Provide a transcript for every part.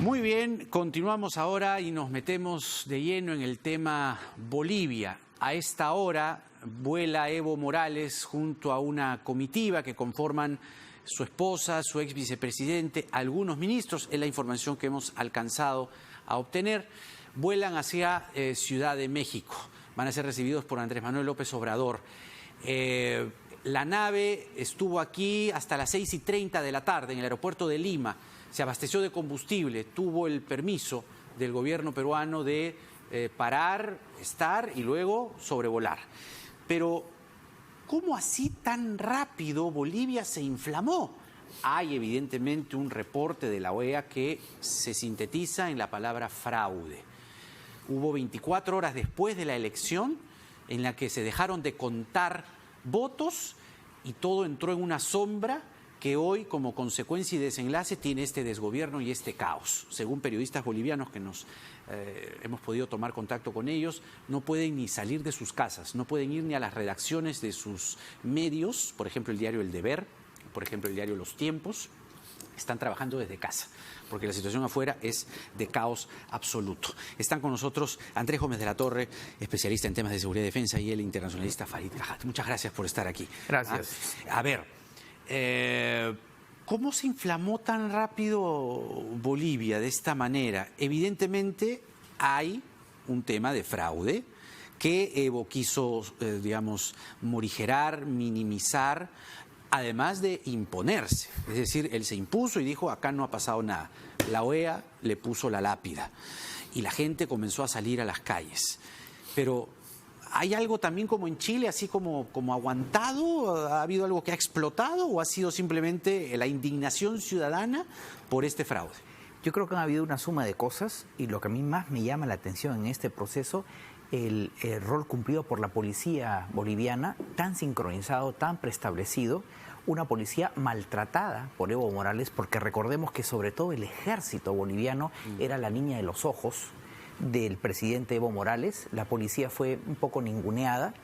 Muy bien, continuamos ahora y nos metemos de lleno en el tema Bolivia. A esta hora vuela Evo Morales junto a una comitiva que conforman su esposa, su ex vicepresidente, algunos ministros, es la información que hemos alcanzado a obtener. Vuelan hacia Ciudad de México. Van a ser recibidos por Andrés Manuel López Obrador. La nave estuvo aquí hasta las 6:30 de la tarde en el aeropuerto de Lima. Se abasteció de combustible, tuvo el permiso del gobierno peruano de parar, estar y luego sobrevolar. Pero, ¿cómo así tan rápido Bolivia se inflamó? Hay evidentemente un reporte de la OEA que se sintetiza en la palabra fraude. Hubo 24 horas después de la elección en la que se dejaron de contar votos y todo entró en una sombra que hoy, como consecuencia y desenlace, tiene este desgobierno y este caos. Según periodistas bolivianos que hemos podido tomar contacto con ellos, no pueden ni salir de sus casas, no pueden ir ni a las redacciones de sus medios, por ejemplo el diario El Deber, por ejemplo el diario Los Tiempos, están trabajando desde casa, porque la situación afuera es de caos absoluto. Están con nosotros Andrés Gómez de la Torre, especialista en temas de seguridad y defensa, y el internacionalista Farid Cajat. Muchas gracias por estar aquí. Gracias. A ver, ¿cómo se inflamó tan rápido Bolivia de esta manera? Evidentemente hay un tema de fraude que Evo quiso, morigerar, minimizar, además de imponerse. Es decir, él se impuso y dijo, acá no ha pasado nada. La OEA le puso la lápida y la gente comenzó a salir a las calles. Pero ¿hay algo también como en Chile, así como aguantado? ¿Ha habido algo que ha explotado o ha sido simplemente la indignación ciudadana por este fraude? Yo creo que ha habido una suma de cosas y lo que a mí más me llama la atención en este proceso, el rol cumplido por la policía boliviana, tan sincronizado, tan preestablecido, una policía maltratada por Evo Morales, porque recordemos que sobre todo el ejército boliviano era la niña de los ojos del presidente Evo Morales. La policía fue un poco ninguneada.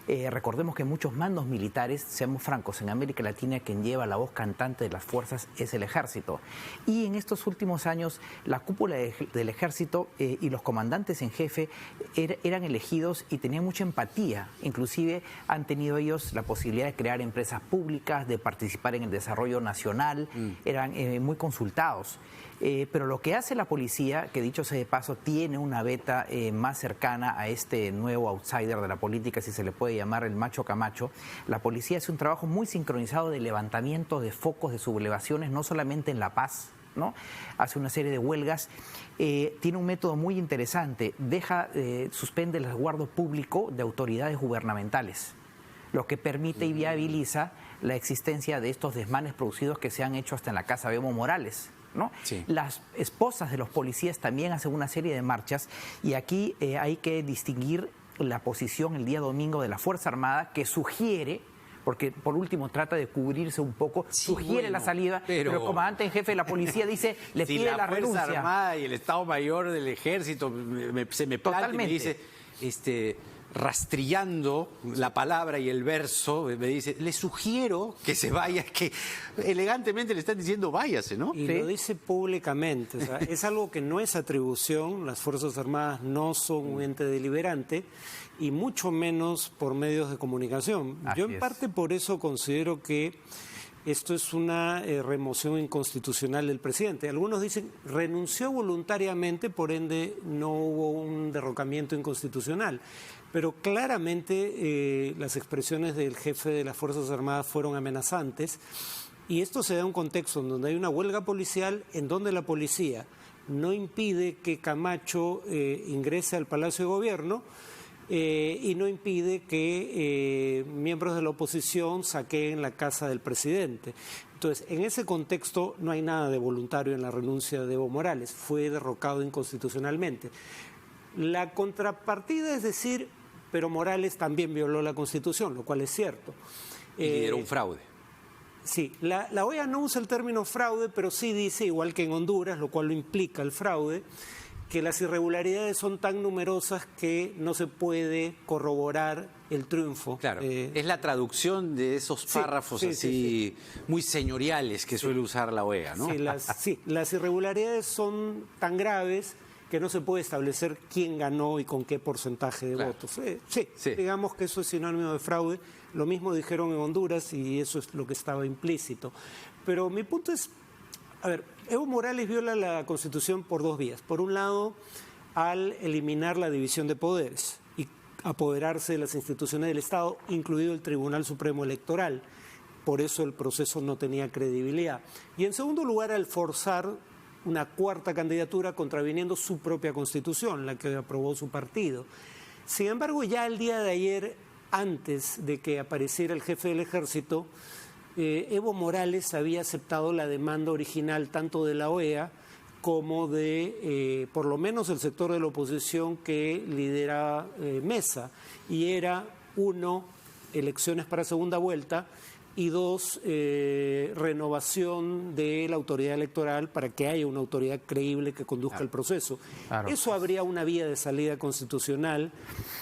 Recordemos que muchos mandos militares, seamos francos, en América Latina quien lleva la voz cantante de las fuerzas es el ejército. Y en estos últimos años la cúpula del ejército y los comandantes en jefe eran elegidos y tenían mucha empatía. Inclusive han tenido ellos la posibilidad de crear empresas públicas, de participar en el desarrollo nacional, eran muy consultados. Pero lo que hace la policía, que dicho sea de paso, tiene una beta más cercana a este nuevo outsider de la política, si se le puede llamar el macho Camacho. La policía hace un trabajo muy sincronizado de levantamiento de focos de sublevaciones, no solamente en La Paz, ¿no? Hace una serie de huelgas. Tiene un método muy interesante, suspende el resguardo público de autoridades gubernamentales, lo que permite y viabiliza la existencia de estos desmanes producidos que se han hecho hasta en la casa de Evo Morales, ¿no? Sí. Las esposas de los policías también hacen una serie de marchas y aquí hay que distinguir la posición el día domingo de la Fuerza Armada, que sugiere, porque por último trata de cubrirse un poco, sí, sugiere la salida, pero el comandante en jefe de la policía dice, le pide la renuncia. La Fuerza Armada y el Estado Mayor del Ejército se me planta y me dice, rastrillando la palabra y el verso, me dice, le sugiero que se vaya, que elegantemente le están diciendo váyase, ¿no? Y lo dice públicamente, o sea, es algo que no es atribución, las Fuerzas Armadas no son un ente deliberante y mucho menos por medios de comunicación. Yo en parte por eso considero que esto es una remoción inconstitucional del presidente. Algunos dicen renunció voluntariamente, por ende no hubo un derrocamiento inconstitucional. Pero claramente las expresiones del jefe de las Fuerzas Armadas fueron amenazantes y esto se da en un contexto en donde hay una huelga policial en donde la policía no impide que Camacho ingrese al Palacio de Gobierno y no impide que miembros de la oposición saqueen la casa del presidente. Entonces, en ese contexto no hay nada de voluntario en la renuncia de Evo Morales, fue derrocado inconstitucionalmente. La contrapartida es decir, pero Morales también violó la Constitución, lo cual es cierto. Y lideró un fraude. Sí, la OEA no usa el término fraude, pero sí dice, igual que en Honduras, lo cual lo implica el fraude, que las irregularidades son tan numerosas que no se puede corroborar el triunfo. Claro, es la traducción de esos párrafos muy señoriales que suele usar la OEA, ¿no? Las irregularidades son tan graves que no se puede establecer quién ganó y con qué porcentaje de votos. Digamos que eso es sinónimo de fraude. Lo mismo dijeron en Honduras y eso es lo que estaba implícito. Pero mi punto es, a ver, Evo Morales viola la Constitución por dos vías. Por un lado, al eliminar la división de poderes y apoderarse de las instituciones del Estado, incluido el Tribunal Supremo Electoral. Por eso el proceso no tenía credibilidad. Y en segundo lugar, al forzar una cuarta candidatura contraviniendo su propia Constitución, la que aprobó su partido. Sin embargo, ya el día de ayer, antes de que apareciera el jefe del Ejército, Evo Morales había aceptado la demanda original tanto de la OEA como de, por lo menos, el sector de la oposición que lidera Mesa, y era, uno, elecciones para segunda vuelta, y dos, renovación de la autoridad electoral para que haya una autoridad creíble que conduzca el proceso. Claro. Eso habría una vía de salida constitucional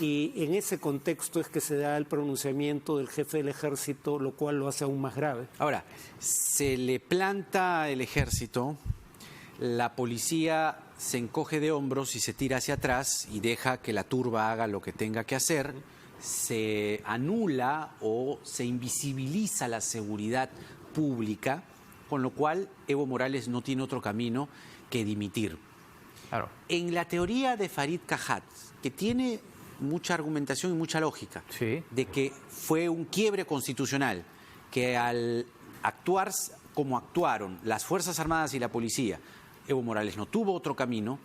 y en ese contexto es que se da el pronunciamiento del jefe del Ejército, lo cual lo hace aún más grave. Ahora, se le planta el Ejército, la policía se encoge de hombros y se tira hacia atrás y deja que la turba haga lo que tenga que hacer. Se anula o se invisibiliza la seguridad pública, con lo cual Evo Morales no tiene otro camino que dimitir. Claro. En la teoría de Farid Kajat, que tiene mucha argumentación y mucha lógica, de que fue un quiebre constitucional, que al actuar como actuaron las Fuerzas Armadas y la policía, Evo Morales no tuvo otro camino,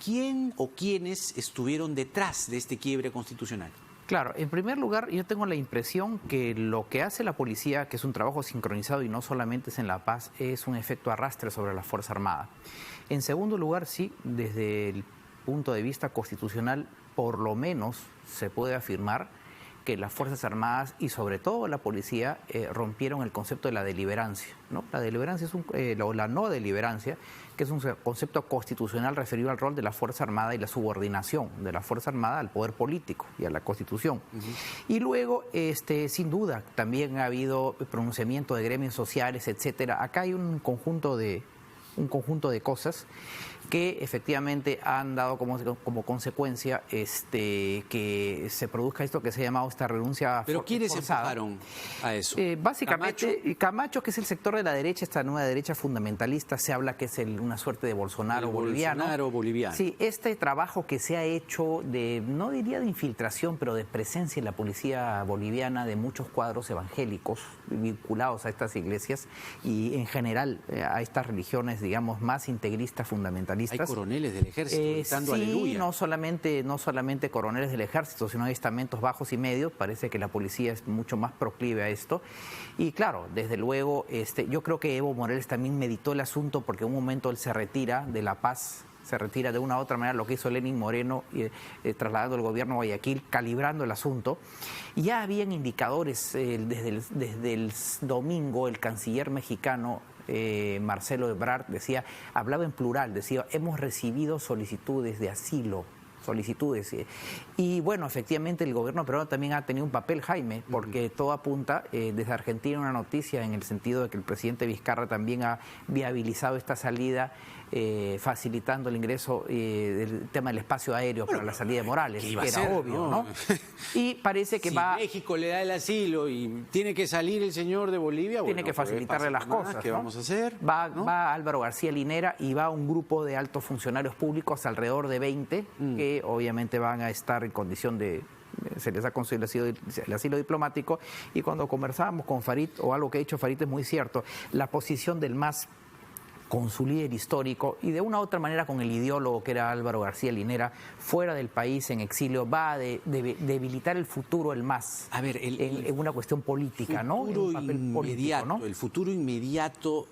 ¿quién o quiénes estuvieron detrás de este quiebre constitucional? Claro, en primer lugar, yo tengo la impresión que lo que hace la policía, que es un trabajo sincronizado y no solamente es en La Paz, es un efecto arrastre sobre la Fuerza Armada. En segundo lugar, sí, desde el punto de vista constitucional, por lo menos se puede afirmar que las Fuerzas Armadas y sobre todo la policía rompieron el concepto de la deliberancia, ¿no? La deliberancia es la no deliberancia, que es un concepto constitucional referido al rol de la Fuerza Armada y la subordinación de la Fuerza Armada al poder político y a la Constitución. Y luego, sin duda, también ha habido pronunciamiento de gremios sociales, etcétera. Acá hay un conjunto de cosas que efectivamente han dado como consecuencia que se produzca esto que se ha llamado esta renuncia forzada. ¿Pero quiénes empujaron a eso? Básicamente, Camacho, que es el sector de la derecha, esta nueva derecha fundamentalista, se habla que es una suerte de Bolsonaro boliviano. Bolsonaro boliviano. Sí, este trabajo que se ha hecho no diría de infiltración, pero de presencia en la policía boliviana de muchos cuadros evangélicos vinculados a estas iglesias y en general a estas religiones, digamos, más integristas, fundamentalistas. Hay coroneles del ejército gritando aleluya. No solamente coroneles del ejército, sino hay estamentos bajos y medios. Parece que la policía es mucho más proclive a esto. Y claro, desde luego, yo creo que Evo Morales también meditó el asunto porque en un momento él se retira de La Paz, se retira de una u otra manera, lo que hizo Lenín Moreno, trasladando el gobierno a Guayaquil, calibrando el asunto. Y ya habían indicadores desde el domingo, el canciller mexicano Marcelo Ebrard hablaba en plural, decía, hemos recibido solicitudes de asilo, y bueno, efectivamente el gobierno peruano también ha tenido un papel, Jaime, porque todo apunta, desde Argentina una noticia en el sentido de que el presidente Vizcarra también ha viabilizado esta salida, facilitando el ingreso del tema del espacio aéreo para la salida de Morales, que era obvio, ¿no? Y parece que si México le da el asilo y tiene que salir el señor de Bolivia, tiene que facilitarle las cosas. ¿Qué vamos a hacer? Va Álvaro García Linera y va un grupo de altos funcionarios públicos, alrededor de 20, que obviamente van a estar en condición se les ha concedido el asilo diplomático. Y cuando conversábamos con Farid, o algo que ha dicho Farid es muy cierto, la posición del MAS con su líder histórico y de una u otra manera con el ideólogo que era Álvaro García Linera, fuera del país, en exilio, va a debilitar el futuro del MAS. A ver, en una cuestión política, ¿no? En un papel político, ¿no? El futuro inmediato,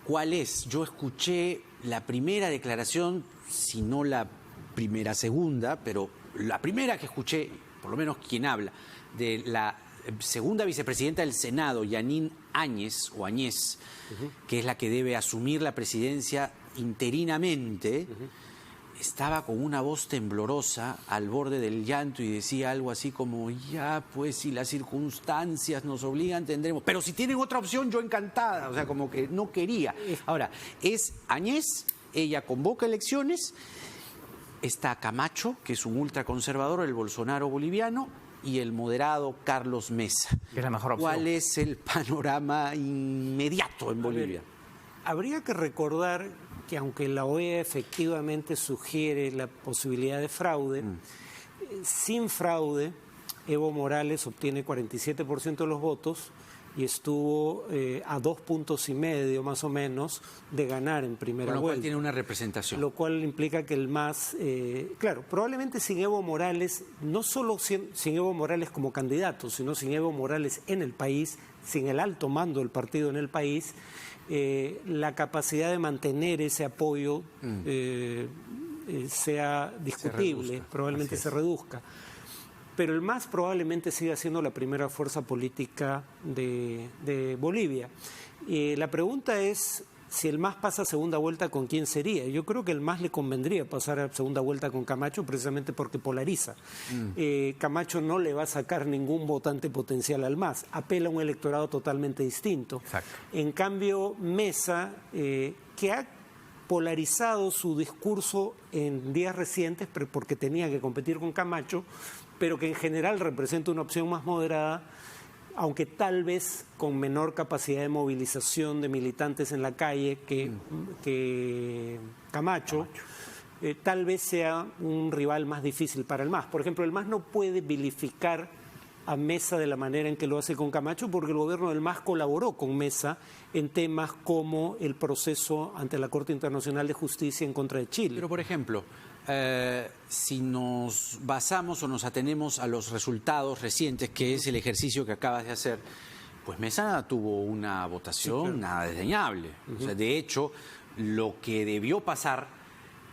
¿cuál es? Yo escuché la primera declaración, si no la primera, segunda, pero la primera que escuché, por lo menos quien habla, de la segunda vicepresidenta del Senado, Yanine Áñez, que es la que debe asumir la presidencia interinamente, estaba con una voz temblorosa al borde del llanto y decía algo así como, ya, pues si las circunstancias nos obligan tendremos, pero si tienen otra opción yo encantada, o sea, como que no quería. Ahora, es Añez, ella convoca elecciones, está Camacho, que es un ultraconservador, el Bolsonaro boliviano, y el moderado Carlos Mesa. Es la mejor opción. ¿Cuál es el panorama inmediato en Bolivia? Habría que recordar que aunque la OEA efectivamente sugiere la posibilidad de fraude, sin fraude, Evo Morales obtiene 47% de los votos y estuvo a 2,5 puntos más o menos de ganar en primera vuelta. Con lo cual tiene una representación. Lo cual implica que el MAS, claro, probablemente sin Evo Morales, no solo sin Evo Morales como candidato, sino sin Evo Morales en el país, sin el alto mando del partido en el país, la capacidad de mantener ese apoyo sea discutible, probablemente se reduzca. Pero el MAS probablemente siga siendo la primera fuerza política de Bolivia. La pregunta es, si el MAS pasa a segunda vuelta, ¿con quién sería? Yo creo que el MAS le convendría pasar a segunda vuelta con Camacho precisamente porque polariza. Camacho no le va a sacar ningún votante potencial al MAS, apela a un electorado totalmente distinto. Exacto. En cambio, Mesa, que ha polarizado su discurso en días recientes porque tenía que competir con Camacho, pero que en general representa una opción más moderada, aunque tal vez con menor capacidad de movilización de militantes en la calle que Camacho. Tal vez sea un rival más difícil para el MAS. Por ejemplo, el MAS no puede vilificar a Mesa de la manera en que lo hace con Camacho, porque el gobierno del MAS colaboró con Mesa en temas como el proceso ante la Corte Internacional de Justicia en contra de Chile. Pero, por ejemplo, si nos basamos o nos atenemos a los resultados recientes, que es el ejercicio que acabas de hacer, pues Mesa tuvo una votación nada desdeñable. O sea, de hecho, lo que debió pasar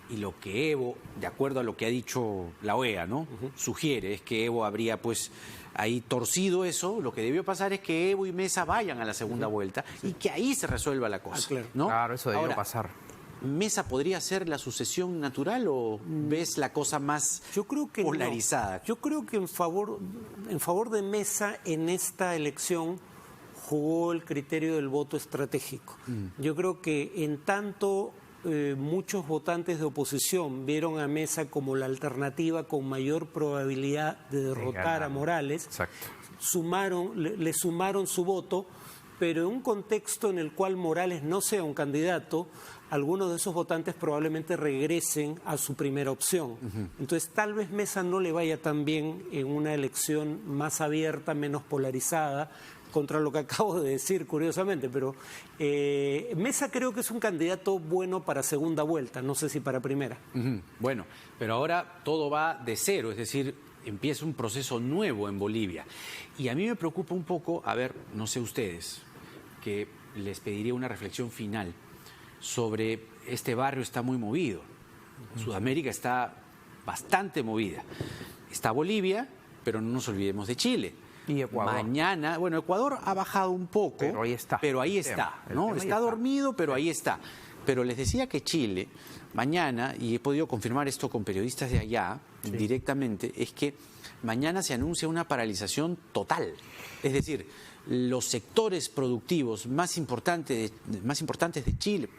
y lo que Evo, de acuerdo a lo que ha dicho la OEA, ¿no? Sugiere, es que Evo habría pues ahí torcido eso. Lo que debió pasar es que Evo y Mesa vayan a la segunda vuelta y que ahí se resuelva la cosa. Claro. ¿no? Claro, eso debió Ahora, pasar. ¿Mesa podría ser la sucesión natural o ves la cosa más polarizada? No. Yo creo que en favor de Mesa en esta elección jugó el criterio del voto estratégico. Yo creo que en tanto muchos votantes de oposición vieron a Mesa como la alternativa con mayor probabilidad de derrotar a Morales, le sumaron su voto, pero en un contexto en el cual Morales no sea un candidato, algunos de esos votantes probablemente regresen a su primera opción. Entonces, tal vez Mesa no le vaya tan bien en una elección más abierta, menos polarizada, contra lo que acabo de decir, curiosamente, pero Mesa creo que es un candidato bueno para segunda vuelta, no sé si para primera. Bueno, pero ahora todo va de cero, es decir, empieza un proceso nuevo en Bolivia. Y a mí me preocupa un poco, a ver, no sé ustedes, que les pediría una reflexión final sobre este barrio. Está muy movido. Sudamérica está bastante movida. Está Bolivia, pero no nos olvidemos de Chile. Y Ecuador. Mañana, bueno, Ecuador ha bajado un poco, pero ahí está. ¿no? Está dormido, pero ahí está. Pero les decía que Chile, mañana, y he podido confirmar esto con periodistas de allá directamente, es que mañana se anuncia una paralización total. Es decir, los sectores productivos más importantes de Chile,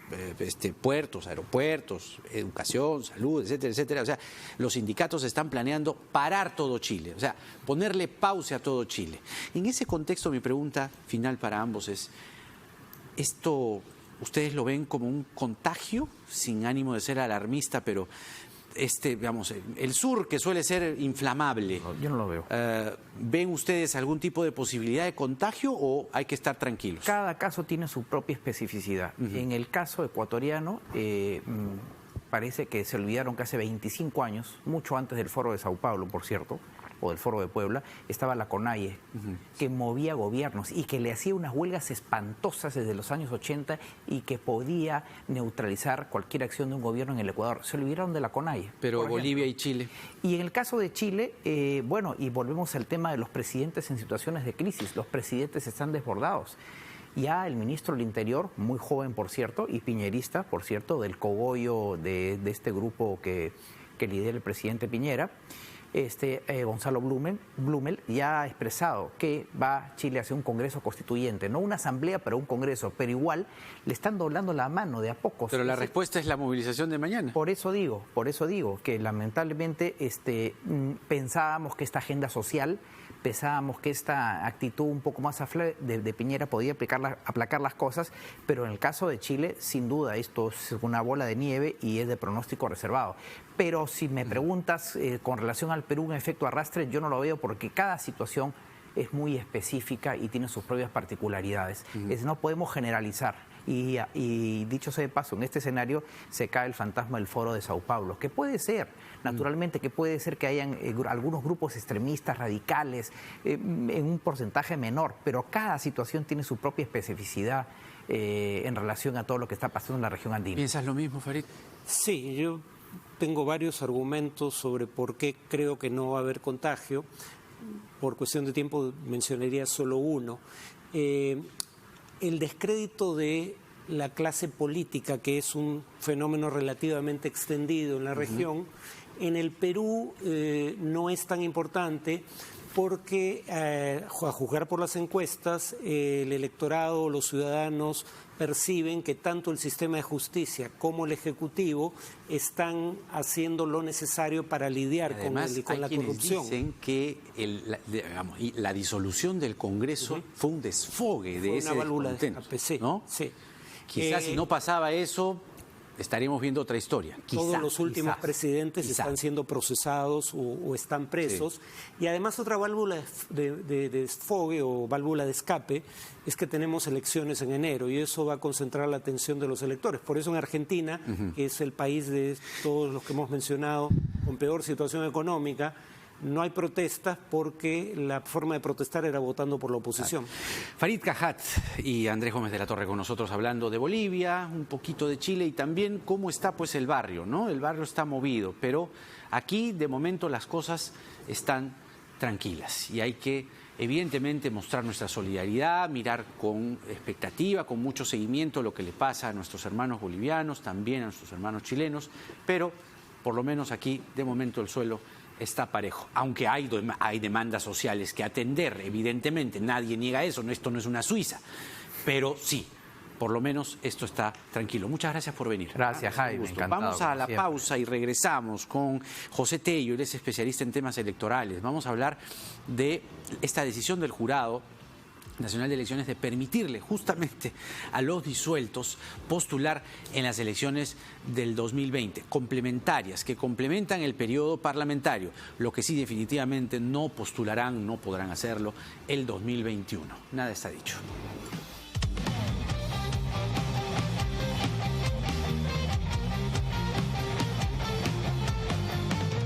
puertos, aeropuertos, educación, salud, etcétera, etcétera. O sea, los sindicatos están planeando parar todo Chile, o sea, ponerle pausa a todo Chile. En ese contexto, mi pregunta final para ambos es, ¿esto ustedes lo ven como un contagio, sin ánimo de ser alarmista, pero digamos, el sur, que suele ser inflamable? Yo no lo veo. ¿Ven ustedes algún tipo de posibilidad de contagio o hay que estar tranquilos? Cada caso tiene su propia especificidad. En el caso ecuatoriano, parece que se olvidaron que hace 25 años, mucho antes del Foro de Sao Paulo, por cierto, o del Foro de Puebla, estaba la CONAIE, que movía gobiernos y que le hacía unas huelgas espantosas desde los años 80 y que podía neutralizar cualquier acción de un gobierno en el Ecuador. Se olvidaron de la CONAIE. Pero Bolivia y Chile. Y en el caso de Chile, bueno, y volvemos al tema de los presidentes en situaciones de crisis. Los presidentes están desbordados. Ya el ministro del Interior, muy joven por cierto, y piñerista por cierto, del cogollo de este grupo que lidera el presidente Piñera, Gonzalo Blumel ya ha expresado que va Chile hacia un Congreso Constituyente, no una asamblea, pero un Congreso, pero igual le están doblando la mano de a pocos. Pero la respuesta es la movilización de mañana. Por eso digo que lamentablemente pensábamos que esta agenda social, pensábamos que esta actitud un poco más afable de Piñera podía aplacar las cosas, pero en el caso de Chile, sin duda, esto es una bola de nieve y es de pronóstico reservado. Pero si me preguntas con relación al Perú, un efecto arrastre, yo no lo veo porque cada situación es muy específica y tiene sus propias particularidades. No podemos generalizar. Y dicho sea de paso, en este escenario se cae el fantasma del Foro de Sao Paulo, que puede ser, naturalmente, que puede ser que hayan algunos grupos extremistas, radicales, en un porcentaje menor, pero cada situación tiene su propia especificidad en relación a todo lo que está pasando en la región andina. ¿Piensas lo mismo, Farid? Sí, yo tengo varios argumentos sobre por qué creo que no va a haber contagio. Por cuestión de tiempo mencionaría solo uno. El descrédito de la clase política, que es un fenómeno relativamente extendido en la región, en el Perú no es tan importante porque, a juzgar por las encuestas, el electorado, los ciudadanos perciben que tanto el sistema de justicia como el Ejecutivo están haciendo lo necesario para lidiar Además, con la corrupción. Dicen que la disolución del Congreso fue un desfogue de ese descontento, ¿no? Sí. Quizás si no pasaba eso, estaríamos viendo otra historia. Todos los últimos presidentes están siendo procesados o están presos. Sí. Y además otra válvula de desfogue o válvula de escape es que tenemos elecciones en enero y eso va a concentrar la atención de los electores. Por eso en Argentina, que es el país de todos los que hemos mencionado con peor situación económica, no hay protestas porque la forma de protestar era votando por la oposición. Farid Cajat y Andrés Gómez de la Torre con nosotros hablando de Bolivia, un poquito de Chile y también cómo está pues el barrio, ¿no? El barrio está movido, pero aquí de momento las cosas están tranquilas y hay que evidentemente mostrar nuestra solidaridad, mirar con expectativa, con mucho seguimiento lo que le pasa a nuestros hermanos bolivianos, también a nuestros hermanos chilenos, pero por lo menos aquí de momento el suelo está parejo, aunque hay demandas sociales que atender, evidentemente, nadie niega eso, esto no es una Suiza, pero sí, por lo menos esto está tranquilo. Muchas gracias por venir. Gracias, Jaime, encantado. Vamos a la pausa y regresamos con José Tello, él es especialista en temas electorales. Vamos a hablar de esta decisión del Jurado Nacional de Elecciones de permitirle justamente a los disueltos postular en las elecciones del 2020, complementarias, que complementan el periodo parlamentario, lo que sí definitivamente no postularán, no podrán hacerlo el 2021. Nada está dicho.